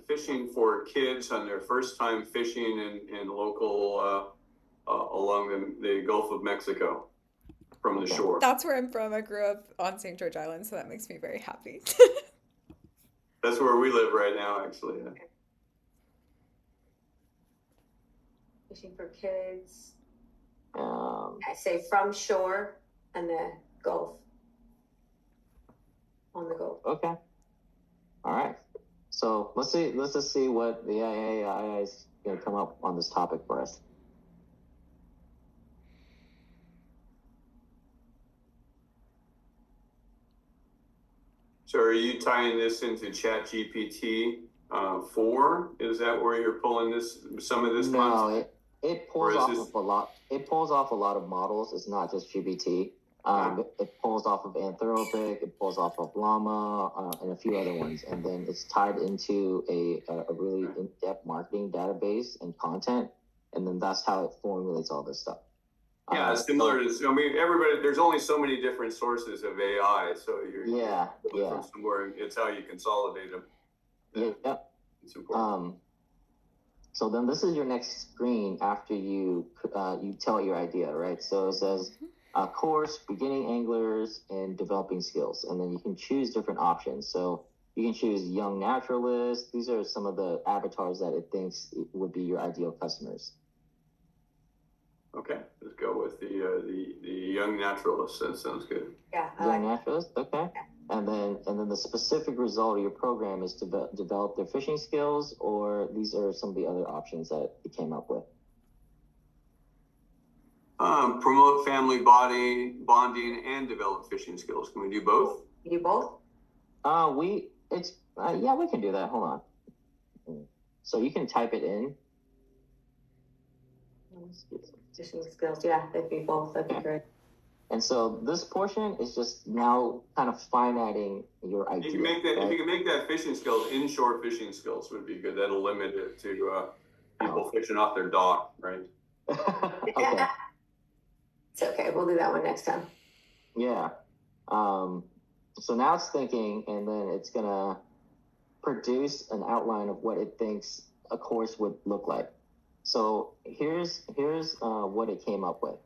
fishing for kids on their first time fishing in local along the Gulf of Mexico from the shore. That's where I'm from. I grew up on St. George Island, so that makes me very happy. That's where we live right now, actually. Yeah. Fishing for kids. I say from shore and the Gulf. On the Gulf. Okay. All right. So let's just see what the AI is going to come up on this topic for us. So are you tying this into ChatGPT 4? Is that where you're pulling some of this concept? No, it pulls off of a lot. It pulls off a lot of models. It's not just GPT. It pulls off of Anthropic, it pulls off of Llama, and a few other ones, and then it's tied into a really in-depth marketing database and content, and then that's how it formulates all this stuff. Yeah, similar to, I mean, everybody, there's only so many different sources of AI, so you're from somewhere, it's how you consolidate them. Yeah. It's important. So then this is your next screen after you tell your idea, right? So it says course, beginning anglers, and developing skills. And then you can choose different options. So you can choose young naturalist. These are some of the avatars that it thinks would be your ideal customers. Okay, let's go with the young naturalist. That sounds good. Yeah, young naturalist. Okay, yeah. and then the specific result of your program is to develop their fishing skills, or these are some of the other options that it came up with. Promote family bonding and develop fishing skills. Can we do both? You do both? We can do that. Hold on. So you can type it in. Fishing skills, yeah, that'd be both. That'd be great. And so this portion is just now kind of finiting your idea. You can make that. Right? If you can make that fishing skills, inshore fishing skills would be good. That'll limit it to people fishing off their dock, right? Okay. It's okay. We'll do that one next time. Yeah. So now it's thinking, and then it's gonna produce an outline of what it thinks a course would look like. So here's what it came up with.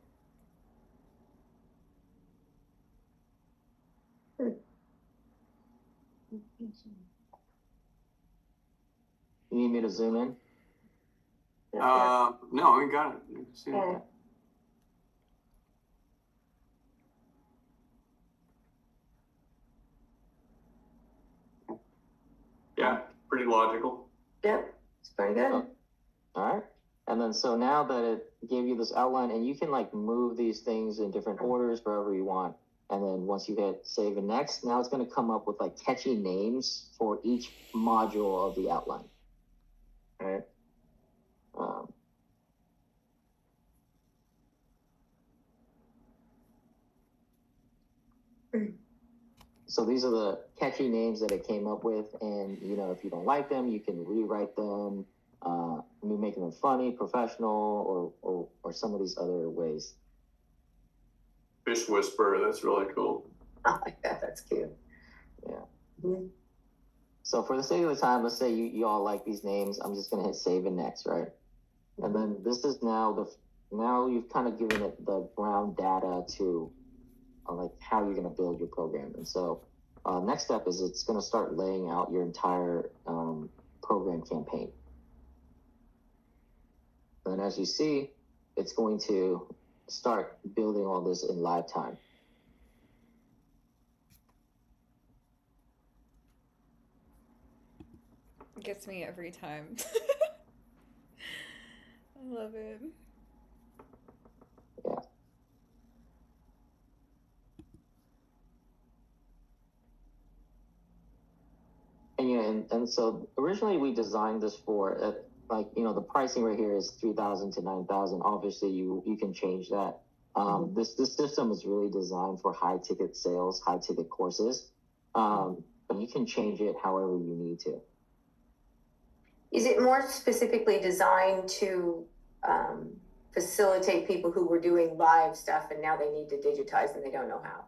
You need me to zoom in? No, we got it. Okay. Yeah, pretty logical. Yep, it's pretty good. All right. And then so now that it gave you this outline, and you can like move these things in different orders wherever you want. And then once you hit save and next, now it's going to come up with like catchy names for each module of the outline. All right. So these are the catchy names that it came up with, and if you don't like them, you can rewrite them, making them funny, professional, or some of these other ways. Fish whisperer, that's really cool. I like that. That's cute. Yeah. Mm-hmm. So for the sake of the time, let's say you all like these names. I'm just gonna hit save and next, right? Mm-hmm. And then this is now you've kind of given it the ground data to like how you're gonna build your program. And so next step is it's gonna start laying out your entire program campaign. And as you see, it's going to start building all this in live time. It gets me every time. I love it. Yeah. And so originally we designed this for the pricing right here is $3,000 to $9,000. Obviously you can change that. This system is really designed for high ticket sales, high ticket courses. But you can change it however you need to. Is it more specifically designed to facilitate people who were doing live stuff and now they need to digitize and they don't know how?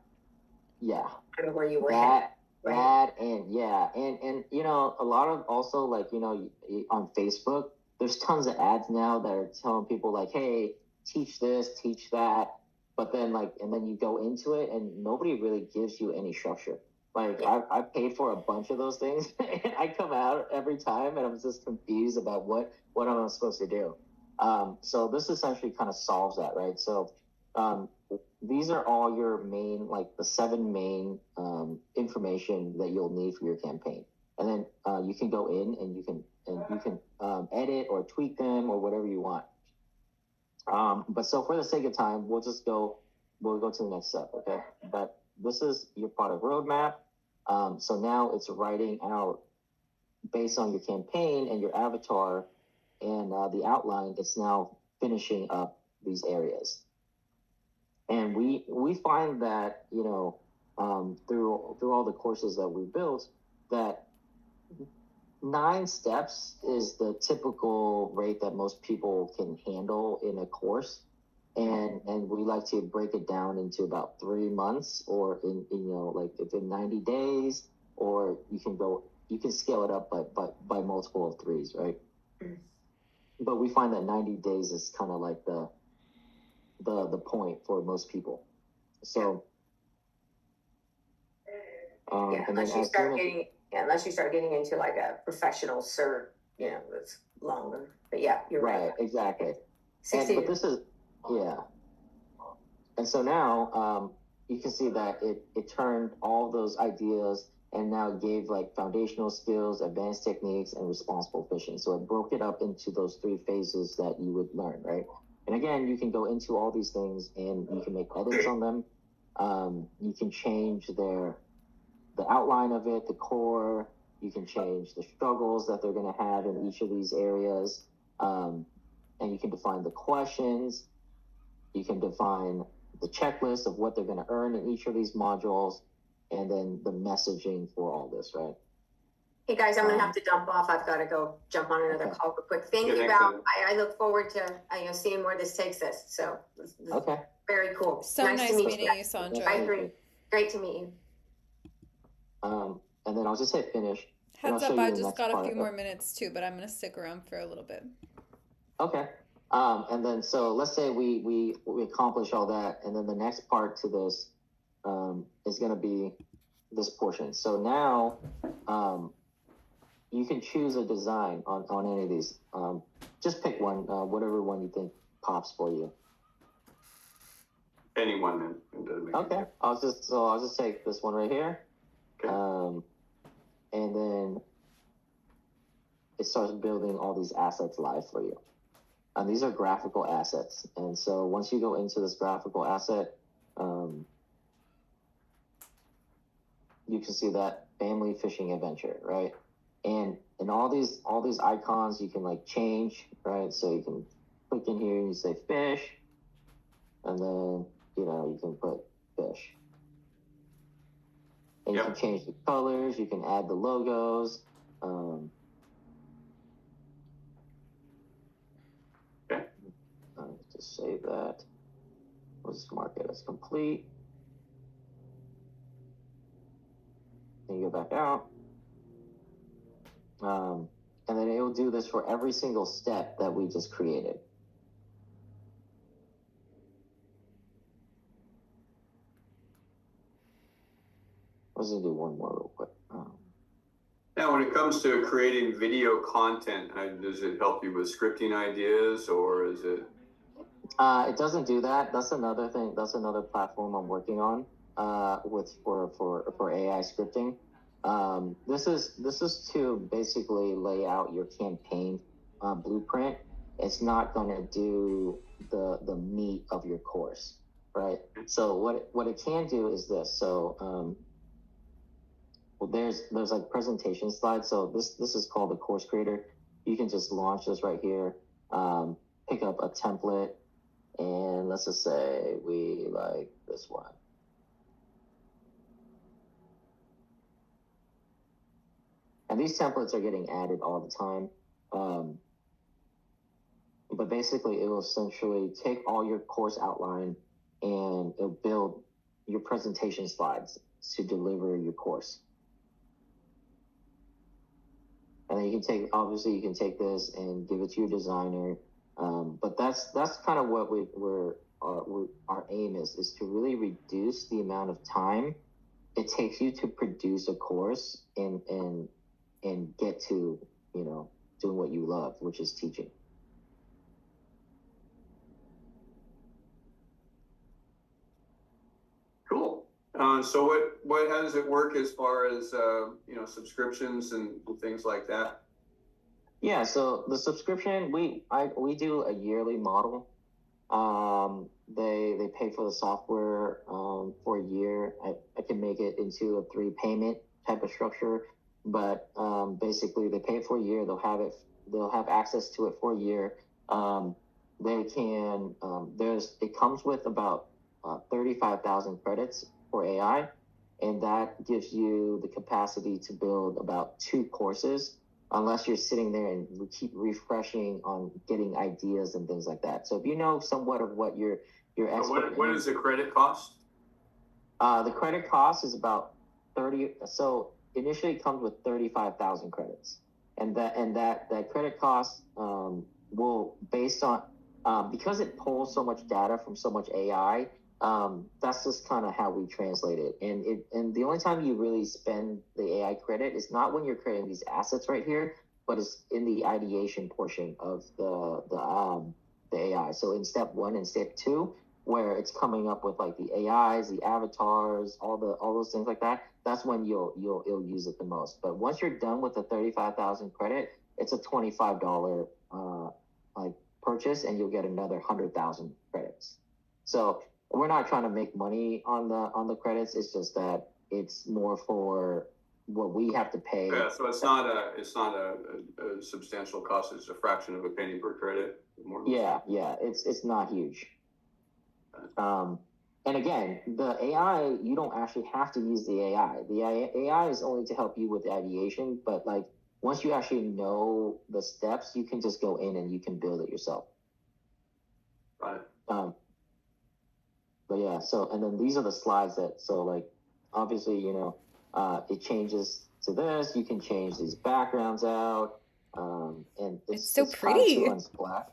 Yeah. Kind of where you were headed. Right. And you know, a lot of also like, you know, on Facebook, there's tons of ads now that are telling people like, hey, teach this, teach that. But then like, and then you go into it and nobody really gives you any structure. Like I paid for a bunch of those things and I come out every time and I'm just confused about what am I supposed to do. So this essentially kind of solves that, right? So these are all your main, like the 7 main information that you'll need for your campaign, and then you can go in and you can edit or tweak them or whatever you want. But so for the sake of time, we'll go to the next step, okay? But this is your product roadmap. So now it's writing out based on your campaign and your avatar and the outline. It's now finishing up these areas. And we find that, you know, through all the courses that we built, that 9 steps is the typical rate that most people can handle in a course. And we like to break it down into about 3 months, or in you know, like if in 90 days, or you can scale it up by multiple of 3s, right? But we find that 90 days is kind of like the point for most people. So unless you start getting into like a professional cert, you know, that's longer. But yeah, you're right. Exactly. 60. But this is and so now you can see that it turned all those ideas and now gave like foundational skills, advanced techniques, and responsible fishing. So it broke it up into those 3 phases that you would learn, right? And again, you can go into all these things and you can make edits on them. You can change the outline of it, the core. You can change the struggles that they're going to have in each of these areas. And you can define the questions. You can define the checklist of what they're going to earn in each of these modules, and then the messaging for all this, right? Hey guys, I'm going to have to dump off. I've got to go jump on another call real quick. Thank you, thanks, Val. Anna. I look forward to seeing where this takes us. So this is Okay. very cool. So nice meeting you, Sandra. I agree. Great to meet you. And then I'll just hit finish. Heads show up, you I the just next got a part few of- more minutes too, but I'm gonna stick around for a little bit. Okay. And then so let's say we accomplish all that, and then the next part to this is going to be this portion. So now you can choose a design on any of these. Just pick one, whatever one you think pops for you. Anyone then. It doesn't make Okay. sense. I'll just take this one right here. Okay. And then it starts building all these assets live for you. And these are graphical assets. And so once you go into this graphical asset, you can see that family fishing adventure, right? And all these icons you can like change, right? So you can click in here and you say fish, and then you can put fish. And you can change the colors, you can add the logos. Just save that. We'll just mark it as complete. Then you go back out. And then it will do this for every single step that we just created. Let's just do one more real quick. Now, when it comes to creating video content, does it help you with scripting ideas, or is it? It doesn't do that. That's another thing. That's another platform I'm working on for AI scripting. This is to basically lay out your campaign blueprint. It's not going to do the meat of your course, right? So what it can do is this. So well, there's like presentation slides. So this is called the course creator. You can just launch this right here. Pick up a template, and let's just say we like this one. And these templates are getting added all the time. But basically, it will essentially take all your course outline and it'll build your presentation slides to deliver your course. and then you can take this and give it to your designer. But that's kind of what our aim is to really reduce the amount of time it takes you to produce a course and get to, doing what you love, which is teaching. Cool. So how does it work as far as subscriptions and things like that? Yeah, so the subscription, we do a yearly model. They pay for the software for a year. I can make it into a 3 payment type of structure, but basically they pay for a year. They'll have access to it for a year. They can it comes with about 35,000 credits for AI, and that gives you the capacity to build about 2 courses, unless you're sitting there and we keep refreshing on getting ideas and things like that. So if you know somewhat of what your expert what is the credit cost? The credit cost is about 30. So initially it comes with 35,000 credits, and that credit cost will, based on because it pulls so much data from so much AI. That's just kind of how we translate it. And the only time you really spend the AI credit is not when you're creating these assets right here, but it's in the ideation portion of the AI. So in step 1 and step 2, where it's coming up with like the AIs, the avatars, all those things like that, that's when you'll use it the most. But once you're done with the 35,000 credit, it's a $25 purchase, and you'll get another 100,000 credits. So we're not trying to make money on the credits. It's just that it's more for what we have to pay. Yeah, so it's not a substantial cost. It's a fraction of a penny per credit. Yeah, it's not huge. And again, the AI, you don't actually have to use the AI. The AI is only to help you with the ideation, but like once you actually know the steps, you can just go in and you can build it yourself. Right. But yeah, and then these are the slides obviously, it changes to this. You can change these backgrounds out. And it's so pretty. Kind of to unsplash.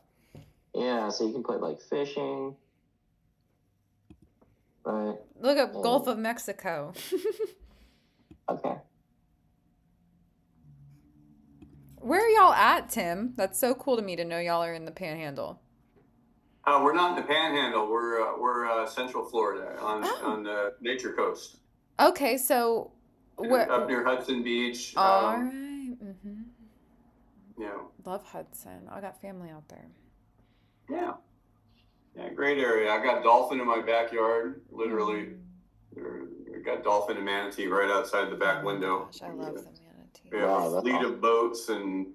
Yeah, so you can put like fishing. Right. Look up Gulf of Mexico. Okay. Where are y'all at, Tim? That's so cool to me to know y'all are in the Panhandle. We're not in the Panhandle. We're Central Florida on the Nature Coast. Okay, so up near Hudson Beach. All right. Mm-hmm. Yeah. Love Hudson. I got family out there. Yeah. Yeah, great area. I got dolphin in my backyard. Literally, I got dolphin and manatee right outside the back window. Gosh, I love the manatee. We have a fleet of boats, and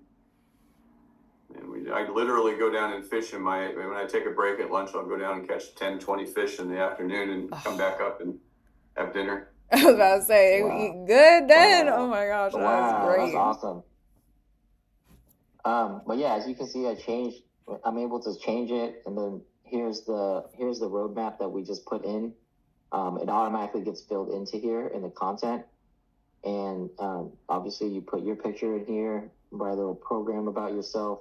I literally go down and fish when I take a break at lunch, I'll go down and catch 10, 20 fish in the afternoon and come back up and have dinner. I was about to say, eat good then. Wow. Oh my gosh, that was great. That's awesome. But yeah, as you can see, I'm able to change it, and then here's the roadmap that we just put in. It automatically gets filled into here in the content. And obviously you put your picture in here, write a little program about yourself.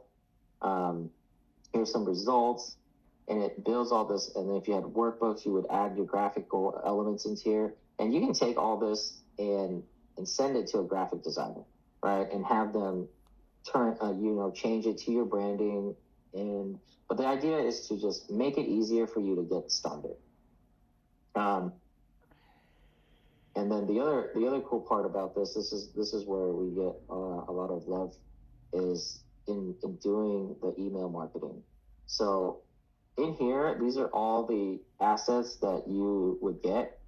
Here's some results, and it builds all this. And then if you had workbooks, you would add your graphical elements into here. And you can take all this and send it to a graphic designer, right? And have them change it to your branding. But the idea is to just make it easier for you to get started. And then the other cool part about this is where we get a lot of love, is in doing the email marketing. So in here, these are all the assets that you would get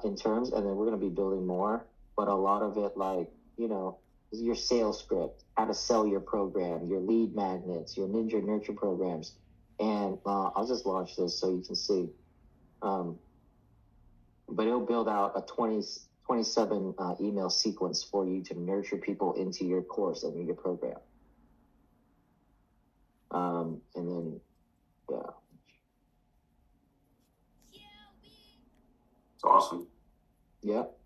in terms, and then we're going to be building more, but a lot of it, is your sales script, how to sell your program, your lead magnets, your Ninja Nurture programs. And I'll just launch this so you can see. But it'll build out a 27 email sequence for you to nurture people into your course and your program. And then, yeah. It's awesome. Yep.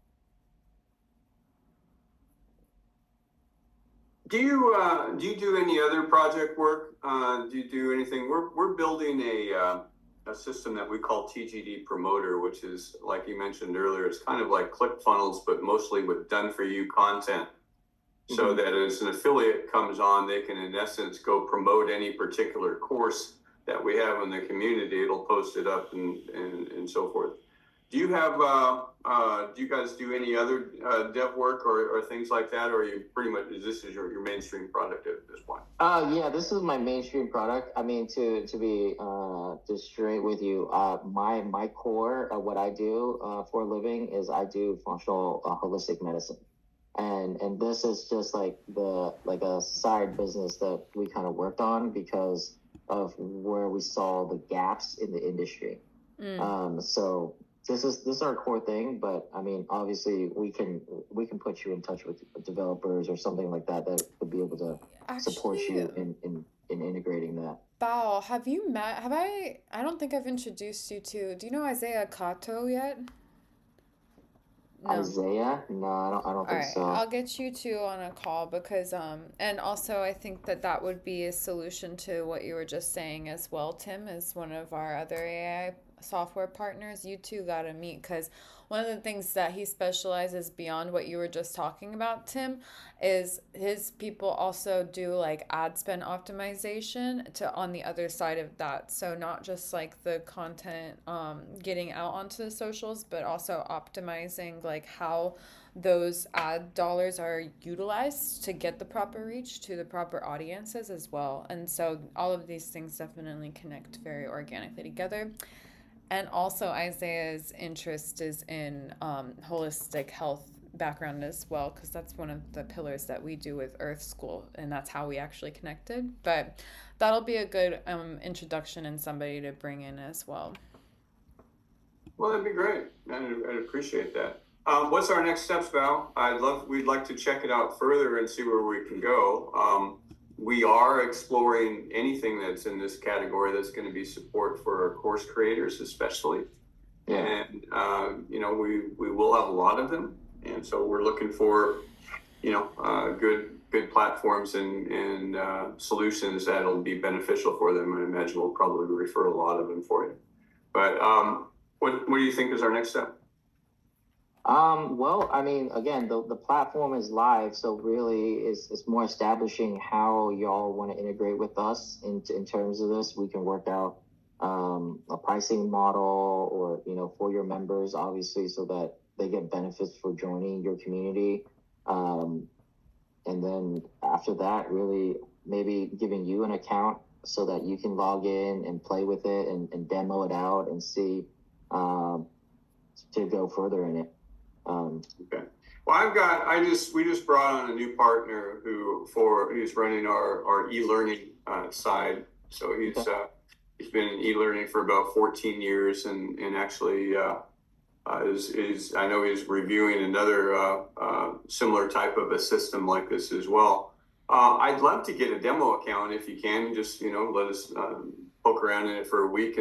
Do you do any other project work? Do you do anything? We're building a system that we call TGD Promoter, which is, like you mentioned earlier, it's kind of like ClickFunnels, but mostly with done for you content. So that as an affiliate comes on, they can in essence go promote any particular course that we have in the community. It'll post it up and so forth. Do you have do you guys do any other dev work or things like that, or are you pretty much this is your mainstream product at this point? Yeah, this is my mainstream product. I mean, to be just straight with you, my core of what I do for a living is I do functional holistic medicine, and this is just like a side business that we kind of worked on because of where we saw the gaps in the industry. So this is our core thing, but I mean, obviously we can put you in touch with developers or something like that would be able to support you in integrating that. Bao, have you met? I don't think I've introduced you to. Do you know Isaiah Kato yet? No. Isaiah? No, I don't All think right, so. I'll get you two on a call because and also I think that would be a solution to what you were just saying as well. Tim is one of our other AI software partners. You two got to meet because one of the things that he specializes beyond what you were just talking about, Tim, is his people also do like ad spend optimization to on the other side of that. So not just like the content getting out onto the socials, but also optimizing like how those ad dollars are utilized to get the proper reach to the proper audiences as well. And so all of these things definitely connect very organically together. And also Isaiah's interest is in holistic health background as well, because that's one of the pillars that we do with Earth School, and that's how we actually connected. But that'll be a good introduction and somebody to bring in as well. Well, that'd be great. I'd appreciate that. What's our next steps, Val? We'd like to check it out further and see where we can go. We are exploring anything that's in this category that's going to be support for our course creators, especially. Yeah. And, we will have a lot of them. And so we're looking for, good platforms and solutions that'll be beneficial for them. I imagine we'll probably refer a lot of them for you. But what do you think is our next step? Well, I mean, again, the platform is live, so really it's more establishing how y'all want to integrate with us in terms of this. We can work out a pricing model or, for your members, obviously, so that they get benefits for joining your community. And then after that, really maybe giving you an account so that you can log in and play with it and demo it out and see to go further in it. Okay. Well, we just brought on a new partner who's running our e-learning side. So he's been in e-learning for about 14 years and actually I know he's reviewing another similar type of a system like this as well. I'd love to get a demo account if you can. Just let us poke around in it for a week